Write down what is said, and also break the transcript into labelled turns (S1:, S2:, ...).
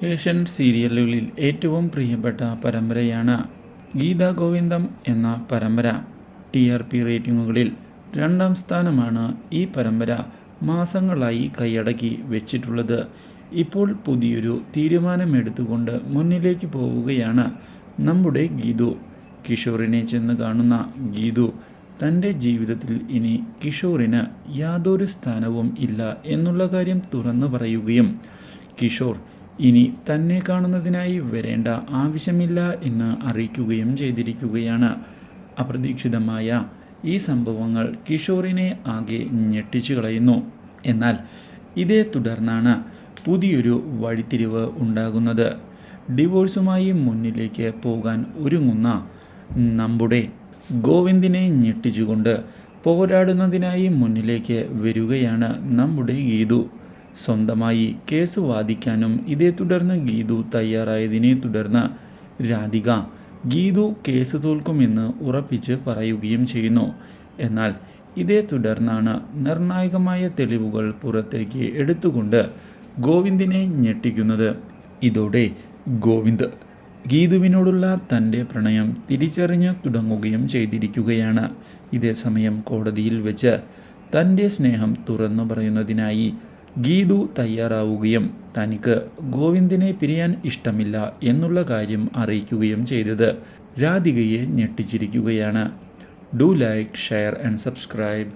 S1: Asian സീരിയലുകളിൽ ഏറ്റവും പ്രിയപ്പെട്ട പരമ്പരയാണ് ഗീതാ ഗോവിന്ദം എന്ന പരമ്പര. TRP റേറ്റിംഗുകളിൽ 2ാം സ്ഥാനമാണ് ഈ പരമ്പര മാസങ്ങളായി കൈയടക്കി വെച്ചിട്ടുള്ളത്. ഇപ്പോൾ പുതിയൊരു തീരുമാനമെടുത്തുകൊണ്ട് മുന്നിലേക്ക് പോവുകയാണ് നമ്മുടെ ഗീതു. കിഷോറിനെ ചെന്ന് കാണുന്ന ഗീതു തൻ്റെ ജീവിതത്തിൽ ഇനി കിഷോറിന് യാതൊരു സ്ഥാനവും ഇല്ല എന്നുള്ള കാര്യം തുറന്നു പറയുകയും കിഷോർ ഇനി തന്നെ കാണുന്നതിനായി വരേണ്ട ആവശ്യമില്ല എന്ന് അറിയിക്കുകയും ചെയ്തിരിക്കുകയാണ്. അപ്രതീക്ഷിതമായ ഈ സംഭവങ്ങൾ കിഷോറിനെ ആകെ ഞെട്ടിച്ചു കളയുന്നു. എന്നാൽ ഇതേ തുടർന്നാണ് പുതിയൊരു വഴിത്തിരിവ് ഉണ്ടാകുന്നത്. ഡിവോഴ്സുമായി മുന്നിലേക്ക് പോകാൻ ഒരുങ്ങുന്ന നമ്മുടെ ഗോവിന്ദിനെ ഞെട്ടിച്ചുകൊണ്ട് പോരാടുന്നതിനായി മുന്നിലേക്ക് വരികയാണ് നമ്മുടെ ഗീതു. സ്വന്തമായി കേസ് വാദിക്കാനും ഇതേ തുടർന്ന് ഗീതു തയ്യാറായതിനെ തുടർന്ന് രാധിക ഗീതു കേസ് തോൽക്കുമെന്ന് ഉറപ്പിച്ച് പറയുകയും ചെയ്യുന്നു. എന്നാൽ ഇതേ തുടർന്നാണ് നിർണായകമായ തെളിവുകൾ പുറത്തേക്ക് എടുത്തുകൊണ്ട് ഗോവിന്ദിനെ ഞെട്ടിക്കുന്നത്. ഇതോടെ ഗോവിന്ദ് ഗീതുവിനോടുള്ള തൻ്റെ പ്രണയം തിരിച്ചറിഞ്ഞ് തുടങ്ങുകയും ചെയ്തിരിക്കുകയാണ്. ഇതേസമയം കോടതിയിൽ വെച്ച് തൻ്റെ സ്നേഹം തുറന്നു പറയുന്നതിനായി ഗീതു തയ്യാറാവുകയും തനിക്ക് ഗോവിന്ദിനെ പിരിയാൻ ഇഷ്ടമില്ല എന്നുള്ള കാര്യം അറിയിക്കുകയും ചെയ്തത് രാധികയെ ഞെട്ടിച്ചിരിക്കുകയാണ്. Do like, share and subscribe.